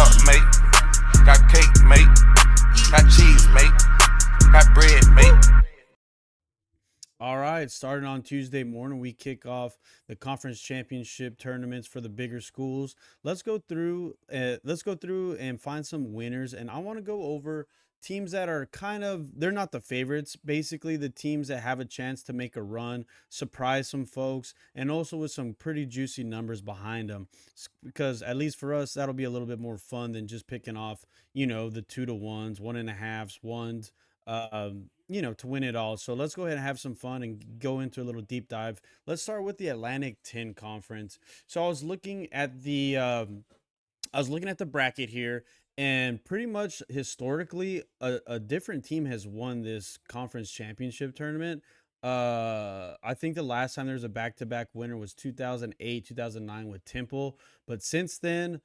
up, mate. Got cake, mate. Got cheese, mate. Got bread, mate. All right, starting on Tuesday morning, we kick off the conference championship tournaments for the bigger schools. Let's go through. Let's go through and find some winners, and I want to go over teams that are they're not the favorites. Basically, the teams that have a chance to make a run, surprise some folks, and also with some pretty juicy numbers behind them. Because at least for us, that'll be a little bit more fun than just picking off, the 2 to 1s, 1.5s, ones. To win it all. So let's go ahead and have some fun and go into a little deep dive. Let's start with the Atlantic 10 Conference. So I was looking at the bracket here, and pretty much historically, a different team has won this conference championship tournament. I think the last time there was a back-to-back winner was 2008, 2009 with Temple, but since then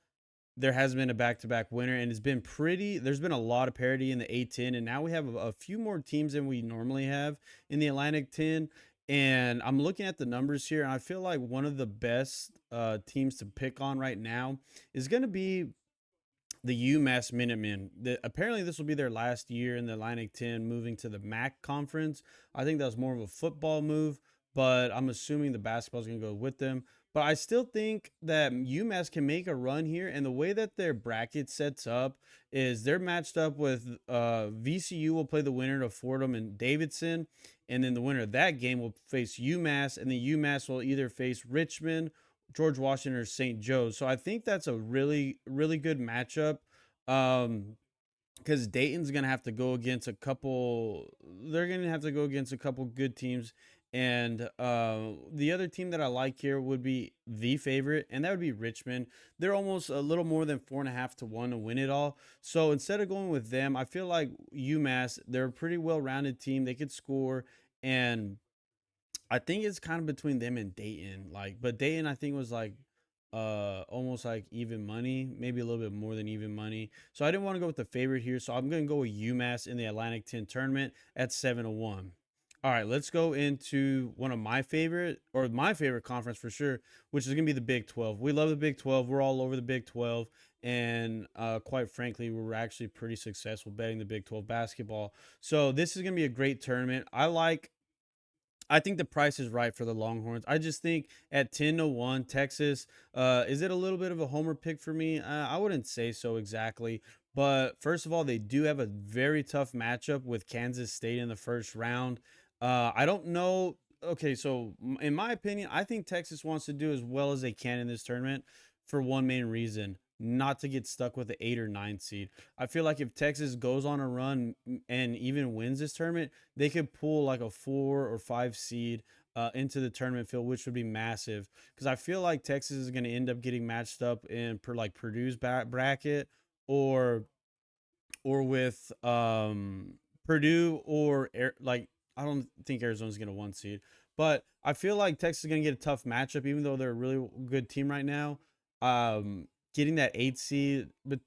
there has been a back-to-back winner, and there's been a lot of parity in the A10, and now we have a few more teams than we normally have in the Atlantic 10. And I'm looking at the numbers here, and I feel like one of the best teams to pick on right now is going to be the UMass Minutemen. Apparently, this will be their last year in the Atlantic 10, moving to the MAC conference. I think that was more of a football move, but I'm assuming the basketball is going to go with them. But I still think that UMass can make a run here, and the way that their bracket sets up is they're matched up with VCU will play the winner of Fordham and Davidson, and then the winner of that game will face UMass, and then UMass will either face Richmond, George Washington, or St. Joe's. So I think that's a really, really good matchup. Because Dayton's gonna have to go against a couple. They're gonna have to go against a couple good teams, and the other team that I like here would be the favorite, and that would be Richmond. They're almost a little more than 4.5 to 1 to win it all. So instead of going with them, I feel like UMass. They're a pretty well-rounded team. They could score, and I think it's kind of between them and Dayton. But Dayton I think was like almost like even money, maybe a little bit more than even money. So I didn't want to go with the favorite here. So I'm gonna go with UMass in the Atlantic 10 tournament at 7-1. All right, let's go into one of my favorite conference for sure, which is gonna be the Big 12. We love the Big 12. We're all over the Big 12. And quite frankly, we were actually pretty successful betting the Big 12 basketball. So this is going to be a great tournament. I think the price is right for the Longhorns. I just think at 10-1, Texas, is it a little bit of a homer pick for me? I wouldn't say so exactly. But first of all, they do have a very tough matchup with Kansas State in the first round. I don't know. Okay, so in my opinion, I think Texas wants to do as well as they can in this tournament for one main reason: not to get stuck with the 8 or 9 seed. I feel like if Texas goes on a run and even wins this tournament, they could pull like a 4 or 5 seed into the tournament field, which would be massive. Because I feel like Texas is going to end up getting matched up in Purdue's bracket, or with Purdue, like I don't think Arizona's going to 1 seed, but I feel like Texas is going to get a tough matchup, even though they're a really good team right now. Getting that 8 seed, but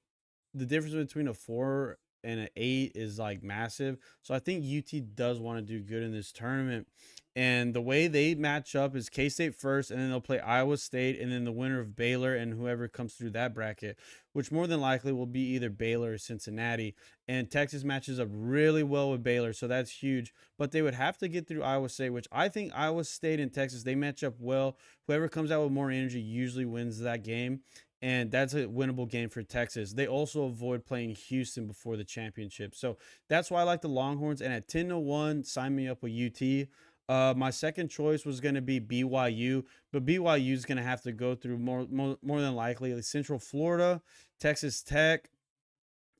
the difference between a 4 and an 8 is like massive. So I think UT does want to do good in this tournament. And the way they match up is K State first, and then they'll play Iowa State, and then the winner of Baylor and whoever comes through that bracket, which more than likely will be either Baylor or Cincinnati. And Texas matches up really well with Baylor, so that's huge. But they would have to get through Iowa State, which I think Iowa State and Texas, they match up well. Whoever comes out with more energy usually wins that game, and that's a winnable game for Texas. They also avoid playing Houston before the championship. So that's why I like the Longhorns. And at 10-1, sign me up with UT. My second choice was going to be BYU, but BYU is going to have to go through more than likely like Central Florida, Texas Tech,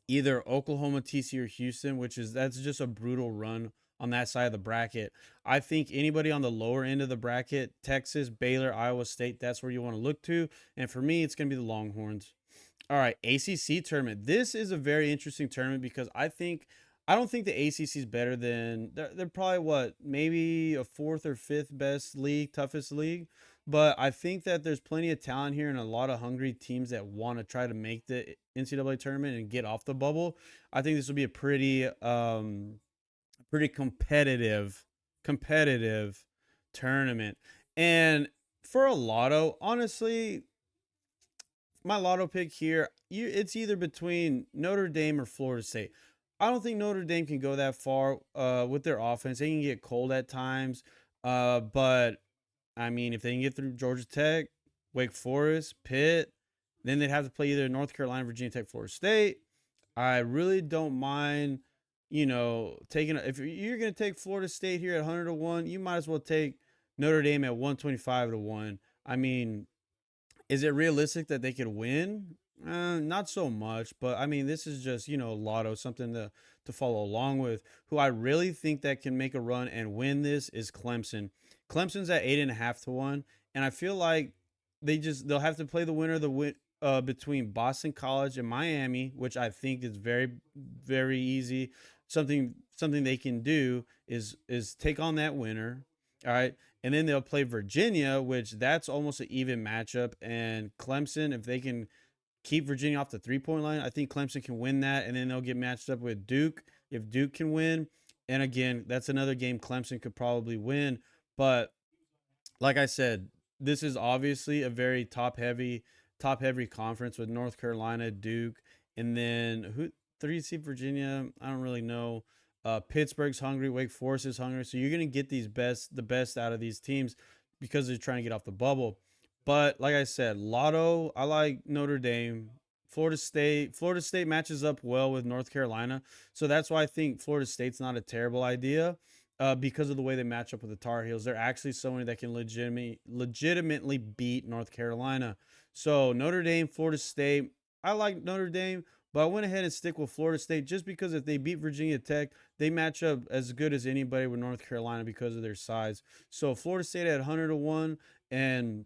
either Oklahoma, TC, or Houston, that's just a brutal run on that side of the bracket. I think anybody on the lower end of the bracket, Texas, Baylor, Iowa State, that's where you want to look to. And for me, it's going to be the Longhorns. All right, ACC tournament. This is a very interesting tournament because I don't think the ACC is better than they're probably maybe a fourth or fifth best league, toughest league. But I think that there's plenty of talent here and a lot of hungry teams that want to try to make the NCAA tournament and get off the bubble. I think this will be a pretty competitive tournament. And for a lotto, honestly, my lotto pick here, it's either between Notre Dame or Florida State. I don't think Notre Dame can go that far with their offense. They can get cold at times, but I mean, if they can get through Georgia Tech, Wake Forest, Pitt, then they'd have to play either North Carolina, Virginia Tech, Florida State. I really don't mind, taking if you're going to take Florida State here at 100 to 1, you might as well take Notre Dame at 125 to 1. I mean, is it realistic that they could win? Not so much, but I mean, this is just lotto, something to follow along with. Who I really think that can make a run and win this is Clemson. Clemson's at 8.5 to 1, and I feel like they'll have to play the winner of the win between Boston College and Miami, which I think is very very easy. Something they can do is take on that winner. All right, and then they'll play Virginia, which that's almost an even matchup. And Clemson, if they can keep Virginia off the 3 point line, I think Clemson can win that. And then they'll get matched up with Duke if Duke can win. And again, that's another game Clemson could probably win. But like I said, this is obviously a very top heavy conference with North Carolina, Duke, and then who three seed Virginia. I don't really know. Pittsburgh's hungry, Wake Forest is hungry, so you're gonna get the best out of these teams because they're trying to get off the bubble. But like I said, Lotto, I like Notre Dame. Florida State matches up well with North Carolina, so that's why I think Florida State's not a terrible idea because of the way they match up with the Tar Heels. They're actually somebody that can legitimately beat North Carolina. So Notre Dame, Florida State. I like Notre Dame, but I went ahead and stick with Florida State just because if they beat Virginia Tech, they match up as good as anybody with North Carolina because of their size. So Florida State at 100 to 1, and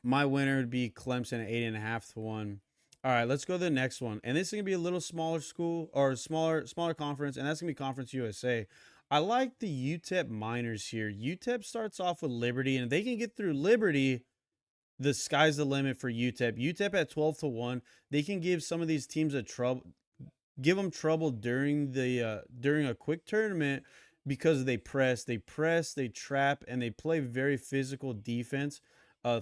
my winner would be Clemson at 8.5 to 1. All right, let's go to the next one. And this is gonna be a little smaller school or smaller conference, and that's gonna be Conference USA. I like the UTEP Miners here. UTEP starts off with Liberty, and if they can get through Liberty, the sky's the limit for UTEP. UTEP at 12 to 1. They can give some of these teams a trouble give them trouble during a quick tournament because they trap, and they play very physical defense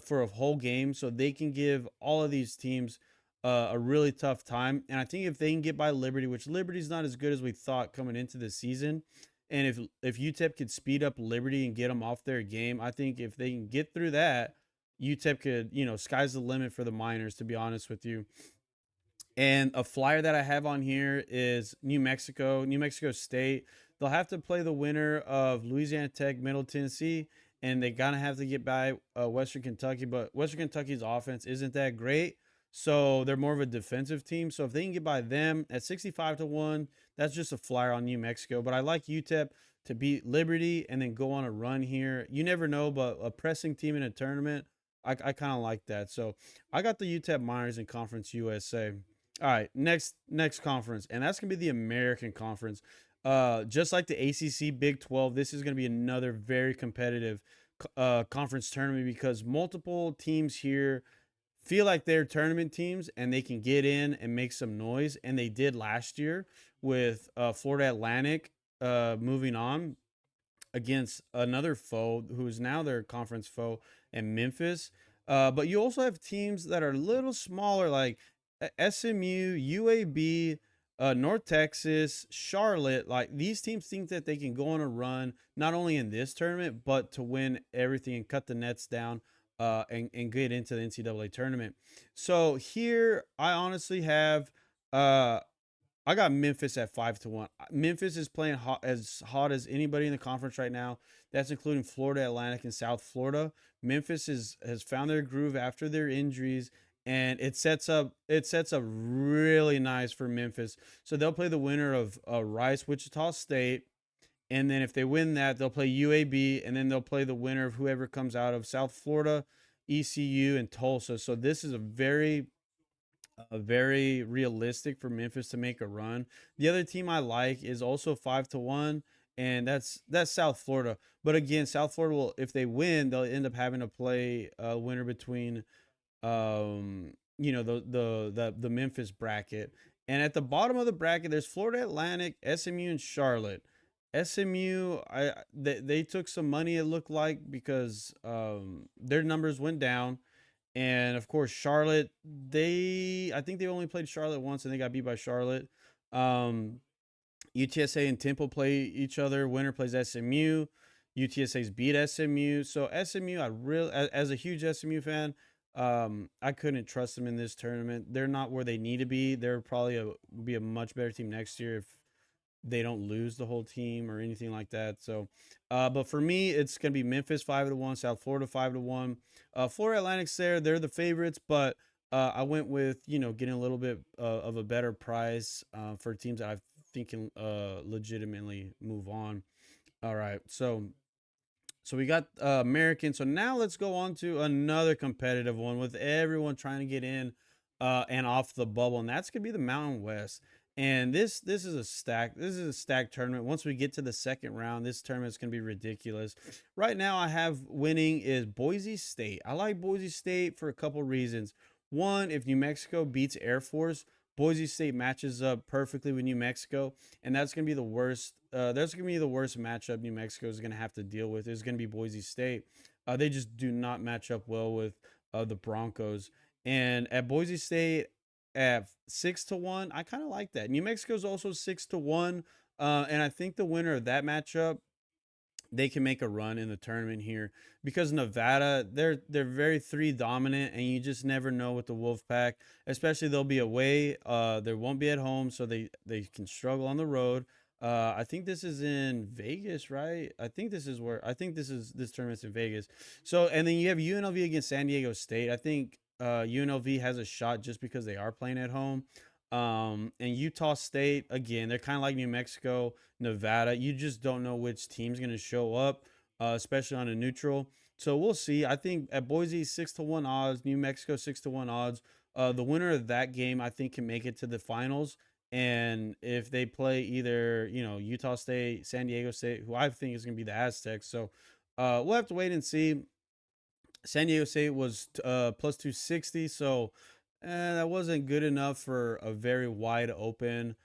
for a whole game. So they can give all of these teams a really tough time. And I think if they can get by Liberty, which Liberty's not as good as we thought coming into the season, and if UTEP could speed up Liberty and get them off their game, I think if they can get through that, UTEP could, sky's the limit for the Miners, to be honest with you. And a flyer that I have on here is New Mexico State. They'll have to play the winner of Louisiana Tech, Middle Tennessee, and they gotta have to get by Western Kentucky. But Western Kentucky's offense isn't that great, so they're more of a defensive team. So if they can get by them at 65 to 1, that's just a flyer on New Mexico. But I like UTEP to beat Liberty and then go on a run here. You never know, but a pressing team in a tournament, I kind of like that. So I got the UTEP Miners in Conference USA. All right, next conference, and that's gonna be the American Conference. Just like the ACC Big 12, this is gonna be another very competitive conference tournament because multiple teams here feel like they're tournament teams and they can get in and make some noise, and they did last year with Florida Atlantic moving on against another foe who is now their conference foe in Memphis. But you also have teams that are a little smaller, like SMU, UAB, North Texas, Charlotte. Like these teams think that they can go on a run, not only in this tournament, but to win everything and cut the nets down and get into the NCAA tournament. So here, I honestly have I got Memphis at 5 to 1. Memphis is playing hot as anybody in the conference right now. That's including Florida Atlantic and South Florida. Memphis has found their groove after their injuries, and it sets up really nice for Memphis. So they'll play the winner of Rice Wichita State, and then if they win that, they'll play UAB, and then they'll play the winner of whoever comes out of South Florida, ECU, and Tulsa. So this is a very realistic for Memphis to make a run. The other team I like is also 5 to 1, and that's South Florida. But again, South Florida will, if they win, they'll end up having to play a winner between the Memphis bracket. And at the bottom of the bracket, there's Florida Atlantic, SMU, and Charlotte. SMU, they took some money, it looked like, because their numbers went down, And of course, Charlotte, I think they only played Charlotte once and they got beat by Charlotte. Um, UTSA and Temple play each other. Winner plays SMU. UTSA's beat SMU. So SMU, I really, as a huge SMU fan, I couldn't trust them in this tournament. They're not where they need to be. They're probably be a much better team next year if they don't lose the whole team or anything like that. So, but for me, it's gonna be Memphis 5-1, South Florida 5-1. Florida Atlantic's there; they're the favorites, but I went with getting a little bit of a better price for teams that I think can legitimately move on. All right, so we got American. So now let's go on to another competitive one with everyone trying to get in and off the bubble, and that's gonna be the Mountain West. And this is a stack. This is a stacked tournament. Once we get to the second round, this tournament is gonna be ridiculous. Right now, I have winning is Boise State. I like Boise State for a couple reasons. One, if New Mexico beats Air Force, Boise State matches up perfectly with New Mexico, and that's going to be the worst. That's going to be the worst matchup New Mexico is going to have to deal with. Is going to be Boise State. They just do not match up well with the Broncos. And at Boise State at 6-1, I kind of like that. New Mexico is also 6-1, and I think the winner of that matchup they can make a run in the tournament here because Nevada they're very three dominant and you just never know with the Wolfpack, especially they'll be away, they won't be at home, so they can struggle on the road. I think this is in Vegas, right? I think this tournament's in Vegas. So and then you have UNLV against San Diego State. I think UNLV has a shot just because they are playing at home. And Utah State, again, they're kind of like New Mexico, Nevada. You just don't know which team's going to show up, especially on a neutral. So we'll see. I think at Boise, 6-1 odds, New Mexico, 6-1 odds. The winner of that game, I think, can make it to the finals. And if they play either, Utah State, San Diego State, who I think is going to be the Aztecs. So we'll have to wait and see. San Diego State was plus 260, so that wasn't good enough for a very wide open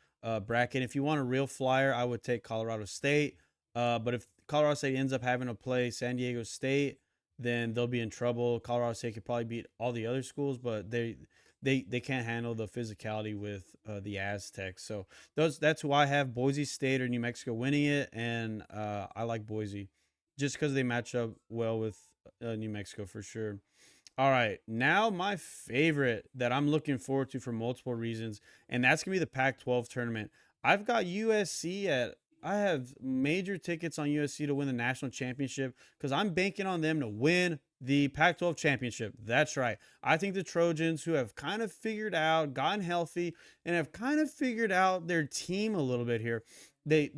bracket. If you want a real flyer, I would take Colorado State. But if Colorado State ends up having to play San Diego State, then they'll be in trouble. Colorado State could probably beat all the other schools, but they can't handle the physicality with the Aztecs. So that's who I have: Boise State or New Mexico winning it, and I like Boise just because they match up well with New Mexico for sure. All right, now my favorite that I'm looking forward to for multiple reasons, and that's gonna be the Pac-12 tournament. I've got USC at. I have major tickets on USC to win the national championship because I'm banking on them to win the Pac-12 championship. That's right. I think the Trojans, who have kind of figured out, gotten healthy, and have kind of figured out their team a little bit here. They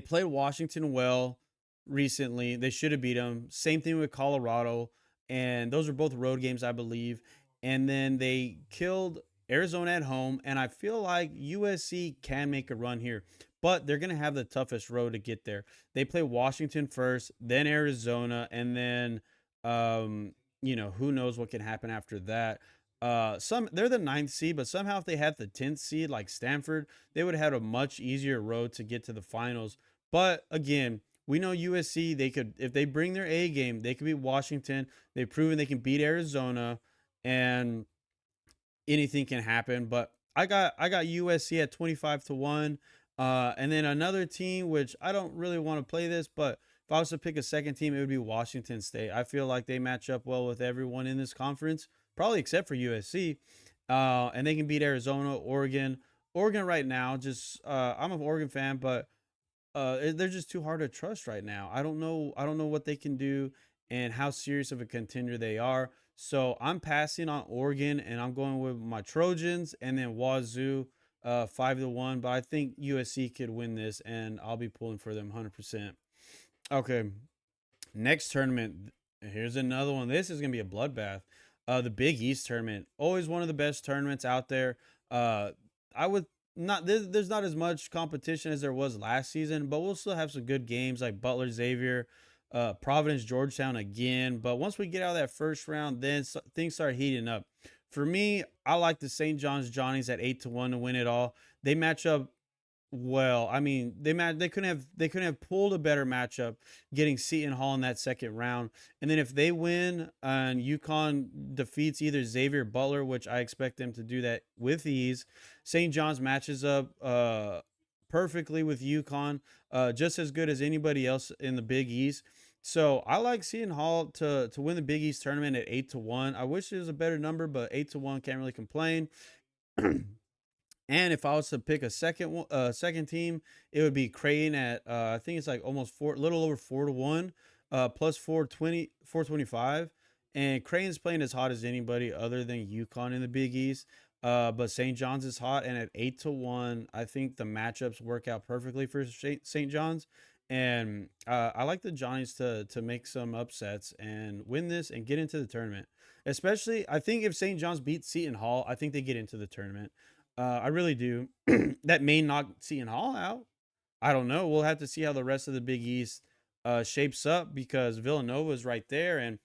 played Washington well recently. They should have beat them. Same thing with Colorado. And those are both road games, I believe. And then they killed Arizona at home. And I feel like USC can make a run here. But they're going to have the toughest road to get there. They play Washington first, then Arizona, and then, who knows what can happen after that. They're the ninth seed, but somehow if they had the 10th seed like Stanford, they would have had a much easier road to get to the finals. But again, we know USC, they could, if they bring their A game, they could beat Washington. They've proven they can beat Arizona, and anything can happen. But I got USC at 25-1. And then another team, which I don't really want to play this, but if I was to pick a second team, it would be Washington State. I feel like they match up well with everyone in this conference, probably except for USC. And they can beat Arizona, Oregon. Oregon right now, just I'm an Oregon fan, but they're just too hard to trust right now. I don't know. I don't know what they can do and how serious of a contender they are. So I'm passing on Oregon and I'm going with my Trojans and then Wazoo 5-1. But I think USC could win this and I'll be pulling for them 100%. Okay, next tournament. Here's another one. This is gonna be a bloodbath. The Big East tournament, always one of the best tournaments out there. I would not. There's not as much competition as there was last season, but we'll still have some good games like Butler, Xavier, Providence, Georgetown again. But once we get out of that first round, then things start heating up. For me, I like the St. John's Johnnies at 8-1 to win it all. They match up well. I mean, they couldn't have pulled a better matchup, getting Seton Hall in that second round. And then if they win and UConn defeats either Xavier or Butler, which I expect them to do that with ease, St. John's matches up perfectly with UConn, just as good as anybody else in the Big East. So I like Seton Hall to win the Big East tournament at 8-1. I wish it was a better number, but 8-1 can't really complain. And if I was to pick a second team, it would be Creighton at I think it's like almost four, little over 4-1, plus 420, 425. And Creighton's playing as hot as anybody other than UConn in the Big East. But St. John's is hot, and at 8-1, I think the matchups work out perfectly for St. John's. And I like the Johnnies to make some upsets and win this and get into the tournament. Especially, I think if St. John's beats Seton Hall, I think they get into the tournament. I really do. That may knock Seton Hall out. I don't know. We'll have to see how the rest of the Big East shapes up because Villanova is right there, and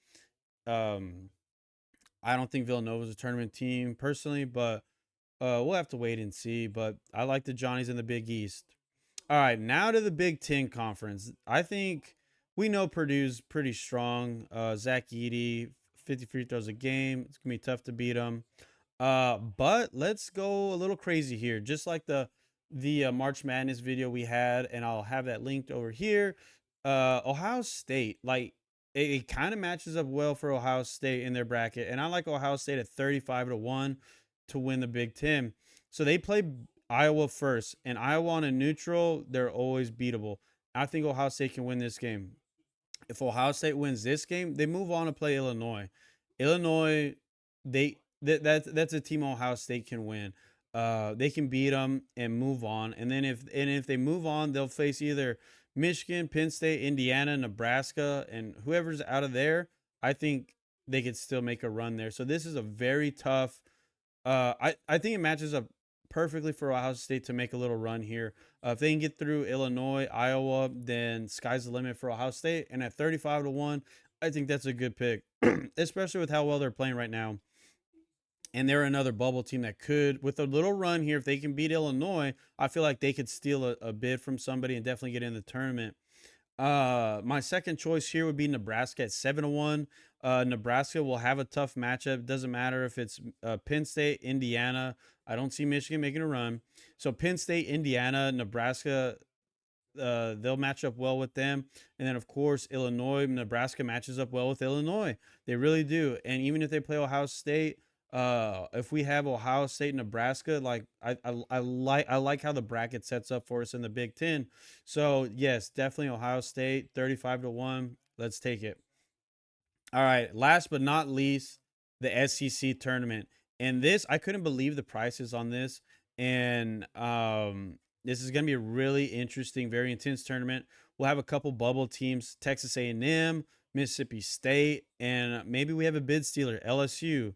um, I don't think Villanova is a tournament team personally, but we'll have to wait and see. But I like the Johnnies in the Big East. All right, now to the Big Ten Conference. I think we know Purdue's pretty strong. Zach Edey, 50 free throws a game. It's gonna be tough to beat them. But let's go a little crazy here, just like the March Madness video we had, and I'll have that linked over here. Ohio State, like it kind of matches up well for Ohio State in their bracket, and I like Ohio State at 35-1 to win the Big Ten. So they play Iowa first, and Iowa on a neutral, they're always beatable. I think Ohio State can win this game. If Ohio State wins this game, they move on to play Illinois. Illinois, that's a team Ohio State can win. They can beat them and move on. And then if they move on, they'll face either Michigan, Penn State, Indiana, Nebraska, and whoever's out of there. I think they could still make a run there. So this is a very tough. I think it matches up perfectly for Ohio State to make a little run here. If they can get through Illinois, Iowa, then sky's the limit for Ohio State. And at 35-1, I think that's a good pick, especially with how well they're playing right now. And they're another bubble team that could, with a little run here, if they can beat Illinois, I feel like they could steal a bid from somebody and definitely get in the tournament. My second choice here would be Nebraska at 7-1. Nebraska will have a tough matchup. Doesn't matter if it's Penn State, Indiana. I don't see Michigan making a run. So Penn State, Indiana, Nebraska, they'll match up well with them. And then, of course, Illinois, Nebraska matches up well with Illinois. They really do. And even if they play Ohio State, if we have Ohio State, Nebraska, like I like how the bracket sets up for us in the Big Ten. So yes, definitely Ohio State, 35-1. Let's take it. All right. Last but not least, the SEC tournament. And this, I couldn't believe the prices on this. And this is going to be a really interesting, very intense tournament. We'll have a couple bubble teams: Texas A&M, Mississippi State, and maybe we have a bid stealer, LSU.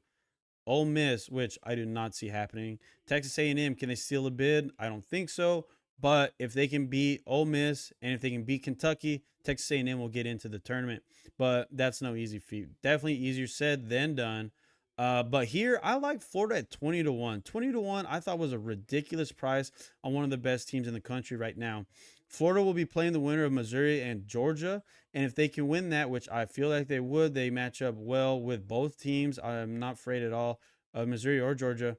Ole Miss, which I do not see happening. Texas A&M, can they steal a bid? I don't think so. But if they can beat Ole Miss and if they can beat Kentucky, Texas A&M will get into the tournament. But that's no easy feat. Definitely easier said than done. But here, I like Florida at 20-1. 20-1, I thought was a ridiculous price on one of the best teams in the country right now. Florida will be playing the winner of Missouri and Georgia. And if they can win that, which I feel like they would, they match up well with both teams. I'm not afraid at all of Missouri or Georgia.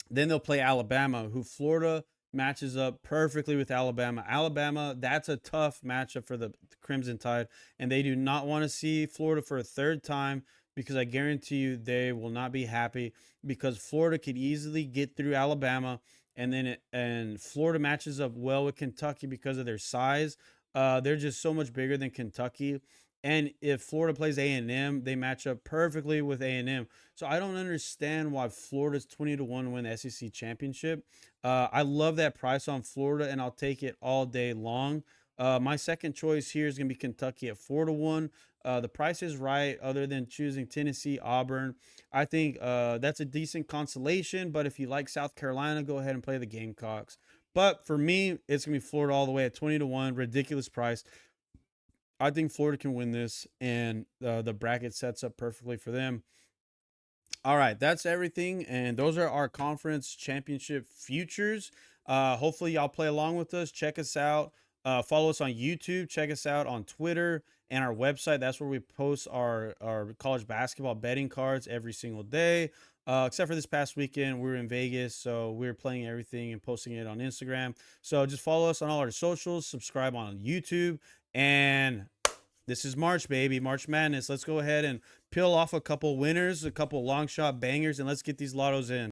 Then they'll play Alabama, who Florida matches up perfectly with Alabama. Alabama, that's a tough matchup for the Crimson Tide, and they do not want to see Florida for a third time because I guarantee you they will not be happy because Florida could easily get through Alabama, and Florida matches up well with Kentucky because of their size. They're just so much bigger than Kentucky. And if Florida plays A&M, they match up perfectly with A&M. So I don't understand why Florida's 20-1 to win the SEC championship. I love that price on Florida, and I'll take it all day long. My second choice here is going to be Kentucky at 4-1. The price is right, other than choosing Tennessee, Auburn. I think that's a decent consolation. But if you like South Carolina, go ahead and play the Gamecocks. But for me, it's going to be Florida all the way at 20-1. Ridiculous price. I think Florida can win this, and the bracket sets up perfectly for them. All right, that's everything, and those are our conference championship futures. Hopefully y'all play along with us. Check us out. Follow us on YouTube. Check us out on Twitter and our website. That's where we post our college basketball betting cards every single day. Except for this past weekend, we were in Vegas, so we were playing everything and posting it on Instagram. So just follow us on all our socials, subscribe on YouTube, and this is March, baby. March Madness. Let's go ahead and peel off a couple winners, a couple long shot bangers, and let's get these lottos in.